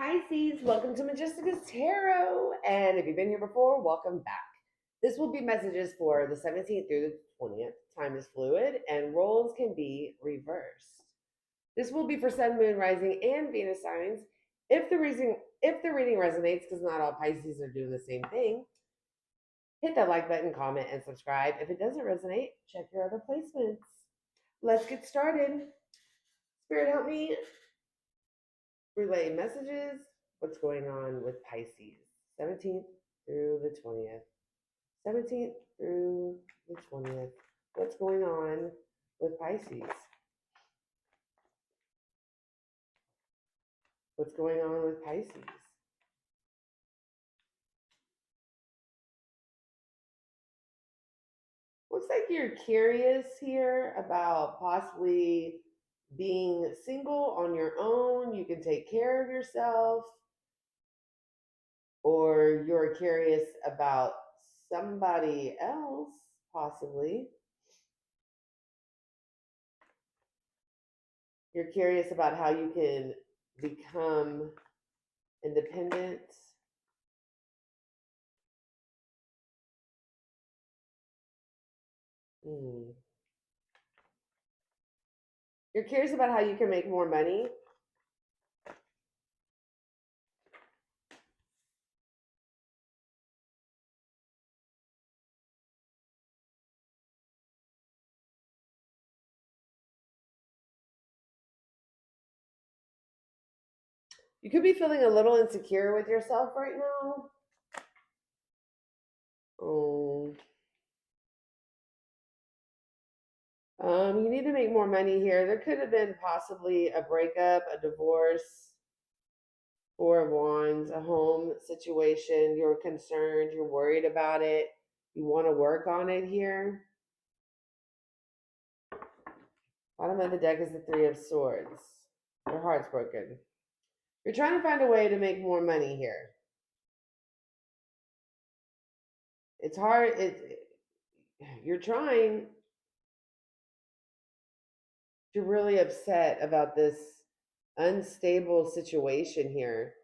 Pisces, welcome to Majesticas Tarot. And if you've been here before, welcome back. This will be messages for the 17th through the 20th. Time is fluid and roles can be reversed. This will be for Sun, Moon, Rising, and Venus signs. If the reading resonates, because not all Pisces are doing the same thing, hit that like button, comment, and subscribe. If it doesn't resonate, check your other placements. Let's get started. Spirit, help me relay messages. What's going on with Pisces? 17th through the 20th. 17th through the 20th. What's going on with Pisces? What's going on with Pisces? Looks like you're curious here about possibly being single on your own. You can take care of yourself. Or you're curious about somebody else, possibly. You're curious about how you can become independent. You're curious about how you can make more money. You could be feeling a little insecure with yourself right now. Oh. You need to make more money here. There could have been possibly a breakup, a divorce, Four of Wands, a home situation. You're concerned, you're worried about it, you want to work on it here. Bottom of the deck is the Three of Swords. Your heart's broken. You're trying to find a way to make more money here. It's hard. You're trying. You're really upset about this unstable situation here.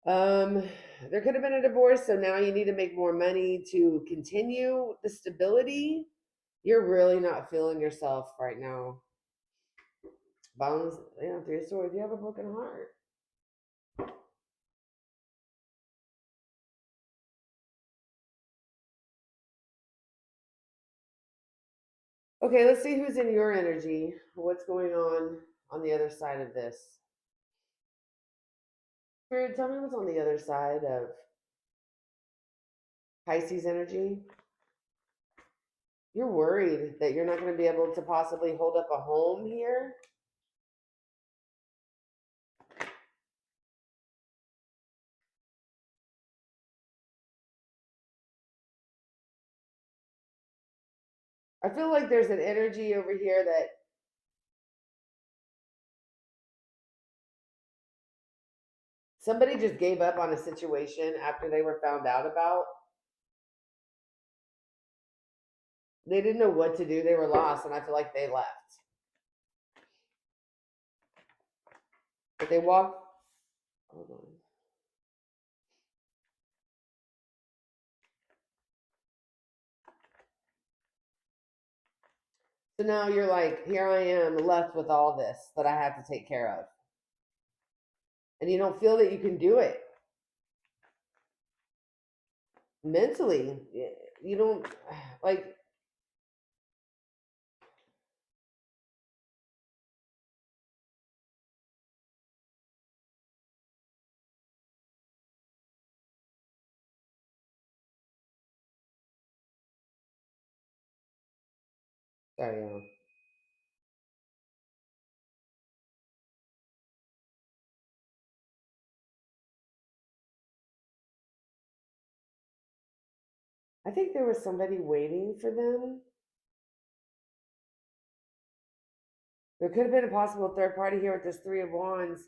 There could have been a divorce, so now you need to make more money to continue the stability. You're really not feeling yourself right now. Bones, Three of Swords, you have a broken heart. Okay, let's see who's in your energy. What's going on the other side of this? Spirit, tell me what's on the other side of Pisces energy. You're worried that you're not going to be able to possibly hold up a home here. I feel like there's an energy over here that somebody just gave up on a situation after they were found out about. They didn't know what to do. They were lost, and I feel like they left. But they walked. Hold on. So now you're like, here I am left with all this that I have to take care of. And you don't feel that you can do it. Mentally, you don't, like, sorry. I think there was somebody waiting for them. There could have been a possible third party here with this Three of Wands.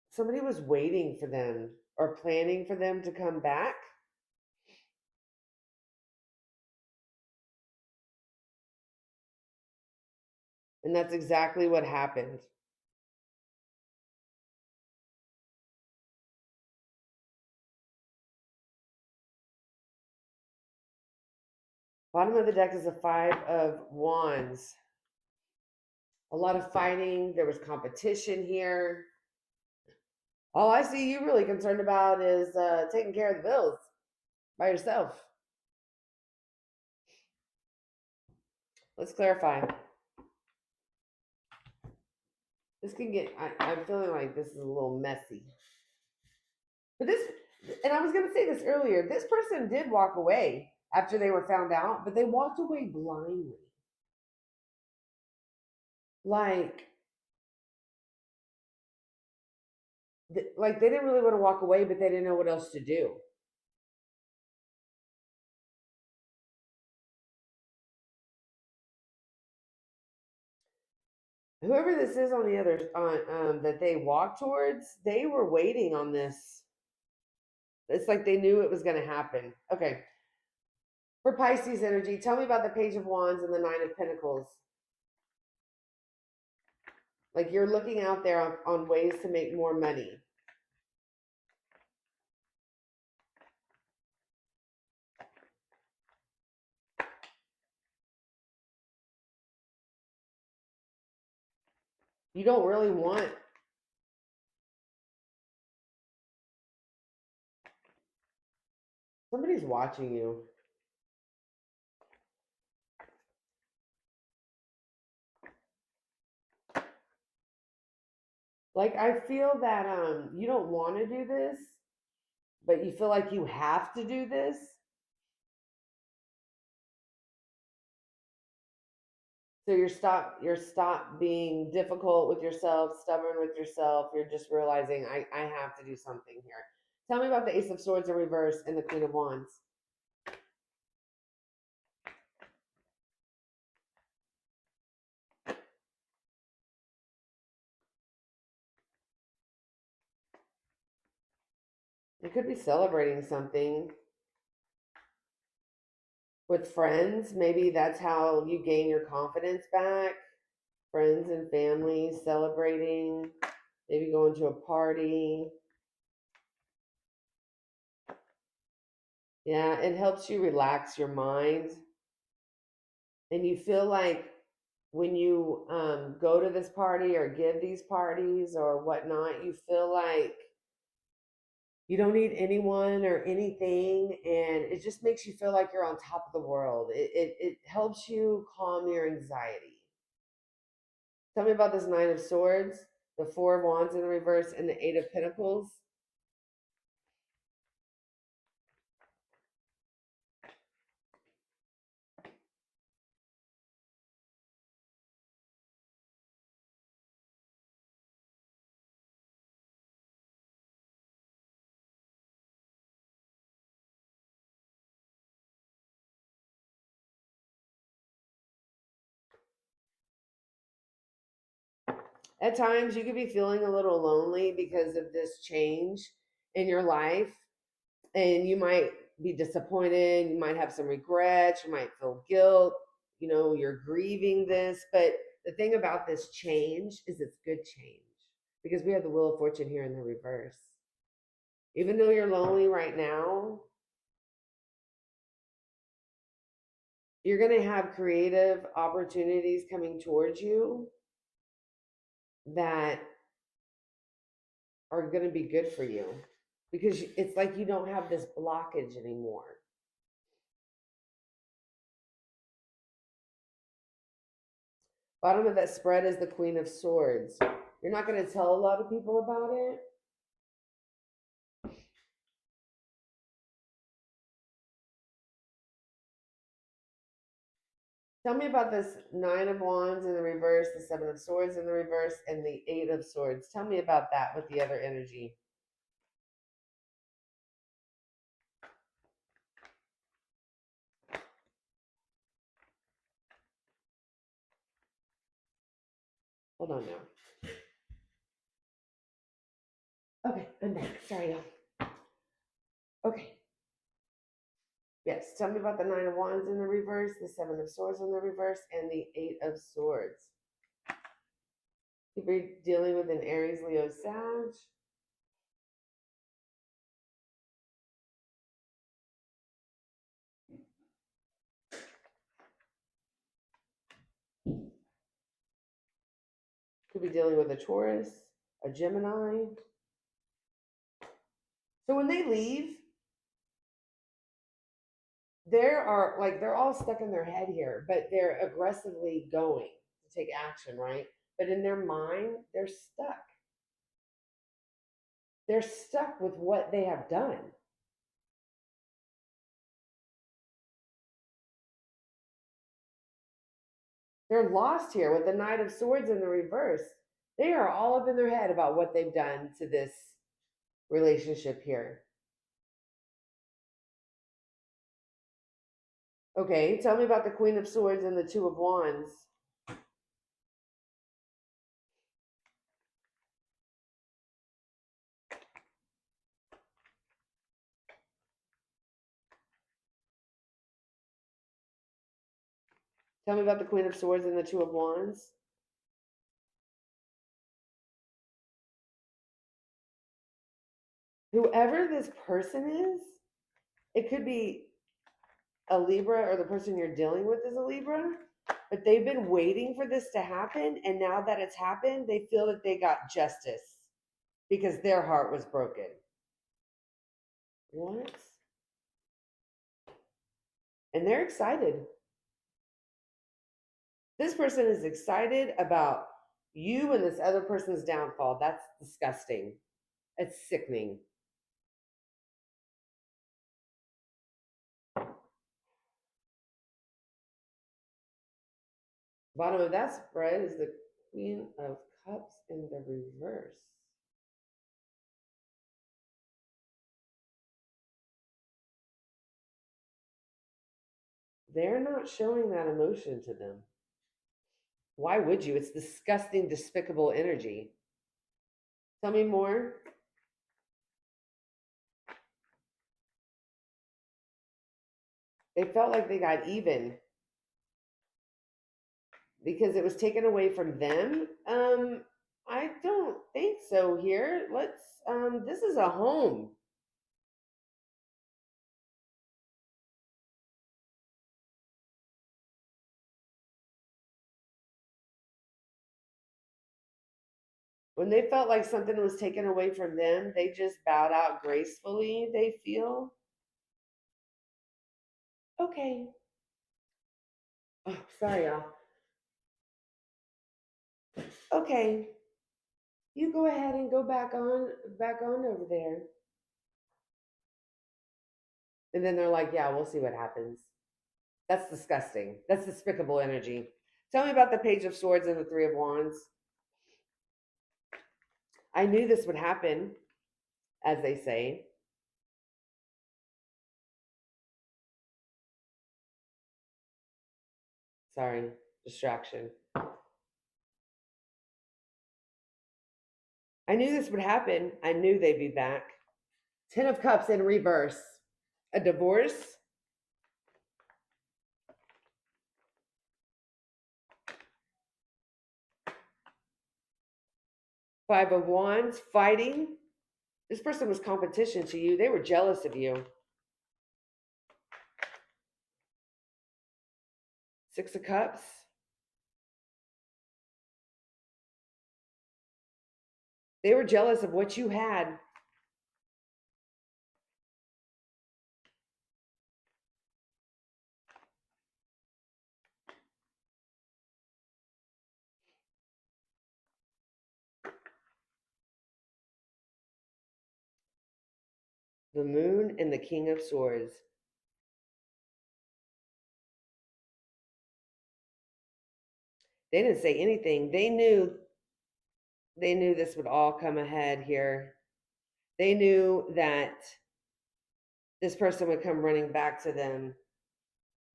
Somebody was waiting for them or planning for them to come back. And that's exactly what happened. Bottom of the deck is a 5 of Wands. A lot of fighting. There was competition here. All I see you really concerned about is taking care of the bills by yourself. Let's clarify. This can get, I'm feeling like this is a little messy. But this, and I was going to say this earlier, this person did walk away after they were found out, but they walked away blindly. Like they didn't really want to walk away, but they didn't know what else to do. Whoever this is on the other that they walked towards, they were waiting on this. It's like they knew it was going to happen. Okay. For Pisces energy, tell me about the Page of Wands and the Nine of Pentacles. Like you're looking out there on ways to make more money. You don't really want somebody's watching you. Like I feel that you don't want to do this, but you feel like you have to do this. So you're stop being difficult with yourself, stubborn with yourself. You're just realizing I have to do something here. Tell me about the Ace of Swords in reverse and the Queen of Wands. You could be celebrating something with friends. Maybe that's how you gain your confidence back. Friends and family celebrating, maybe going to a party. Yeah, it helps you relax your mind. And you feel like when you go to this party or give these parties or whatnot, you feel like you don't need anyone or anything. And it just makes you feel like you're on top of the world. It helps you calm your anxiety. Tell me about this Nine of Swords, the Four of Wands in the reverse, and the Eight of Pentacles. At times, you could be feeling a little lonely because of this change in your life, and you might be disappointed. You might have some regrets. You might feel guilt. You know, you're grieving this. But the thing about this change is it's good change because we have the Wheel of Fortune here in the reverse. Even though you're lonely right now, you're going to have creative opportunities coming towards you that are going to be good for you because it's like you don't have this blockage anymore. Bottom of that spread is the Queen of Swords. You're not going to tell a lot of people about it. Tell me about this Nine of Wands in the reverse, the Seven of Swords in the reverse, and the Eight of Swords. Tell me about that with the other energy. Hold on now. Okay, I'm back. Sorry, y'all. Okay. Yes, tell me about the Nine of Wands in the reverse, the Seven of Swords in the reverse, and the Eight of Swords. If you're dealing with an Aries, Leo, Sag. Could be dealing with a Taurus, a Gemini. So when they leave, they're all stuck in their head here, but they're aggressively going to take action, right? But in their mind, they're stuck. They're stuck with what they have done. They're lost here with the Knight of Swords in the reverse. They are all up in their head about what they've done to this relationship here. Okay, tell me about the Queen of Swords and the Two of Wands. Tell me about the Queen of Swords and the Two of Wands. Whoever this person is, it could be a Libra, or the person you're dealing with is a Libra, but they've been waiting for this to happen. And now that it's happened, they feel that they got justice because their heart was broken. What? And they're excited. This person is excited about you and this other person's downfall. That's disgusting. It's sickening. Bottom of that spread is the Queen of Cups in the reverse. They're not showing that emotion to them. Why would you? It's disgusting, despicable energy. Tell me more. They felt like they got even because it was taken away from them. I don't think so here. This is a home. When they felt like something was taken away from them, they just bowed out gracefully, they feel. Okay. Oh, sorry, y'all. Okay. You go ahead and go back on over there. And then they're like, yeah, we'll see what happens. That's disgusting. That's despicable energy. Tell me about the Page of Swords and the Three of Wands. I knew this would happen, as they say. Sorry, distraction. I knew this would happen. I knew they'd be back. Ten of Cups in reverse. A divorce. Five of Wands, fighting. This person was competition to you. They were jealous of you. Six of Cups. They were jealous of what you had. The Moon and the King of Swords. They didn't say anything. They knew this would all come ahead here. They knew that this person would come running back to them.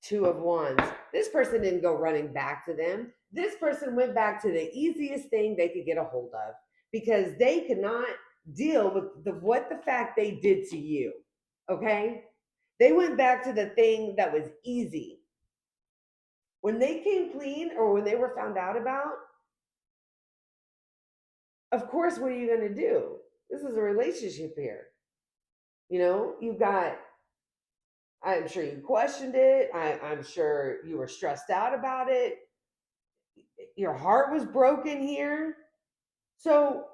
Two of Wands. This person didn't go running back to them. This person went back to the easiest thing they could get a hold of because they could not deal with the fact they did to you. Okay? They went back to the thing that was easy. When they came clean or when they were found out about, of course, what are you going to do? This is a relationship here. You've got, I'm sure you questioned it. I'm sure you were stressed out about it. Your heart was broken here. So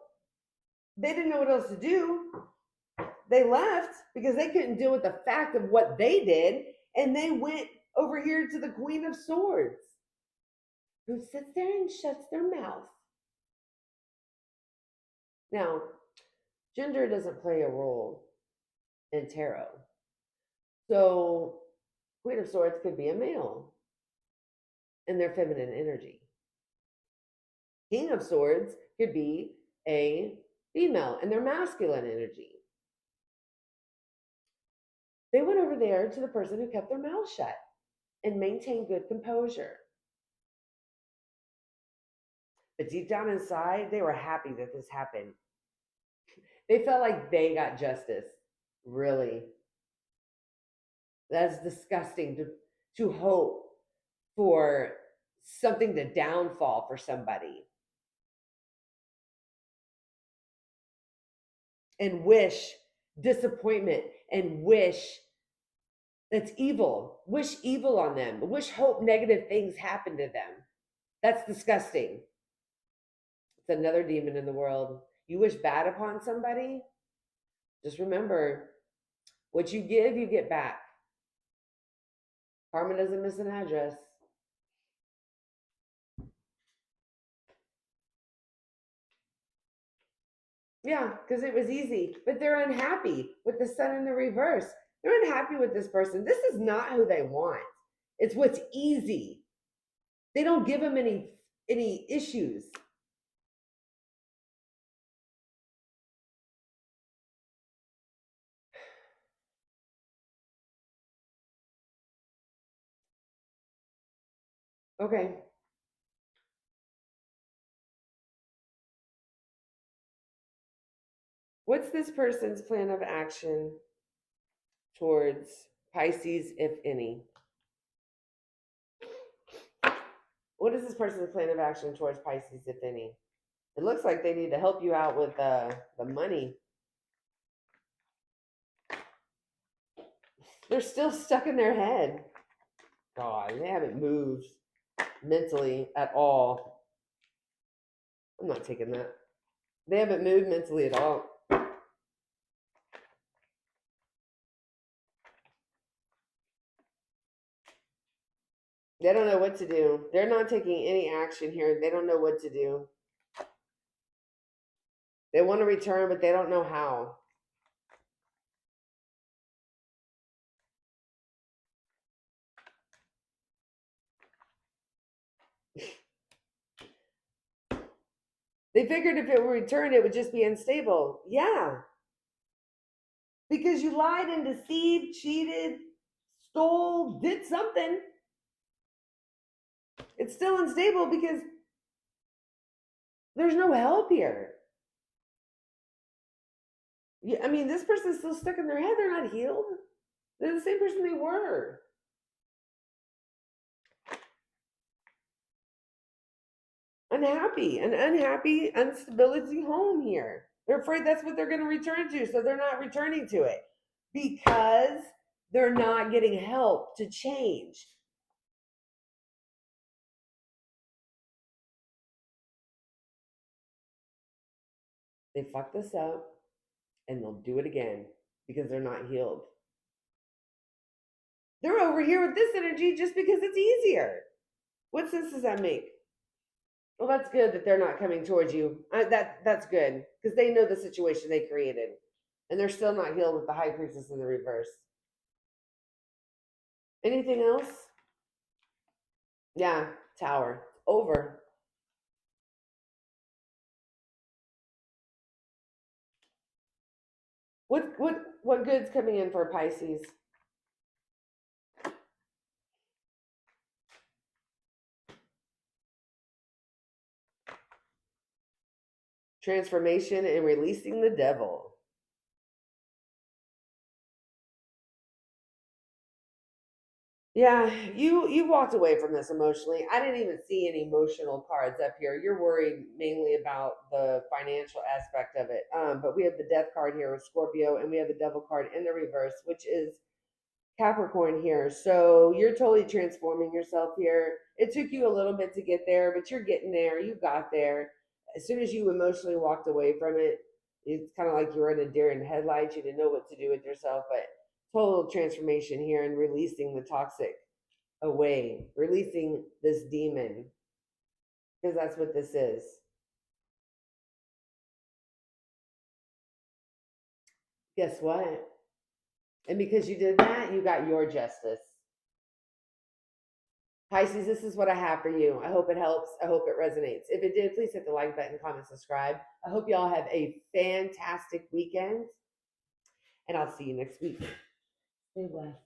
they didn't know what else to do. They left because they couldn't deal with the fact of what they did, and they went over here to the Queen of Swords, who sits there and shuts their mouth. Now, gender doesn't play a role in tarot. So, Queen of Swords could be a male in their feminine energy. King of Swords could be a female in their masculine energy. They went over there to the person who kept their mouth shut and maintained good composure. But deep down inside, they were happy that this happened. They felt like they got justice. Really. That's disgusting to hope for something to downfall for somebody and wish disappointment and wish that's evil, wish evil on them, wish hope negative things happen to them. That's disgusting. It's another demon in the world. You wish bad upon somebody, just remember, what you give, you get back. Karma doesn't miss an address. Yeah, because it was easy, but they're unhappy with the sun in the reverse. They're unhappy with this person. This is not who they want. It's what's easy. They don't give them any issues. Okay. What's this person's plan of action towards Pisces, if any? What is this person's plan of action towards Pisces, if any? It looks like they need to help you out with the money. They're still stuck in their head. God, they haven't moved mentally at all. I'm not taking that. They haven't moved mentally at all. They don't know what to do. They're not taking any action here. They don't know what to do. They want to return, but they don't know how. They figured if it were returned, it would just be unstable. Yeah. Because you lied and deceived, cheated, stole, did something. It's still unstable because there's no help here. Yeah, I mean, this person's still stuck in their head. They're not healed. They're the same person they were. Unhappy, an unhappy instability home here. They're afraid that's what they're going to return to, so they're not returning to it because they're not getting help to change. They fuck this up and they'll do it again because they're not healed. They're over here with this energy just because it's easier. What sense does that make? Well, that's good that they're not coming towards you. That's good because they know the situation they created, and they're still not healed with the High Priestess in the reverse. Anything else? Yeah, Tower. Over. What good's coming in for Pisces? Transformation and releasing the devil. Yeah, you walked away from this emotionally. I didn't even see any emotional cards up here. You're worried mainly about the financial aspect of it. But we have the death card here with Scorpio, and we have the devil card in the reverse, which is Capricorn here. So you're totally transforming yourself here. It took you a little bit to get there, but you're getting there. You got there. as soon as you emotionally walked away from it, it's kind of like you were in a deer in headlights. You didn't know what to do with yourself, but total transformation here and releasing the toxic away, releasing this demon, because that's what this is. Guess what? And because you did that, you got your justice. Pisces, this is what I have for you. I hope it helps. I hope it resonates. If it did, please hit the like button, comment, subscribe. I hope y'all have a fantastic weekend, and I'll see you next week. Stay blessed.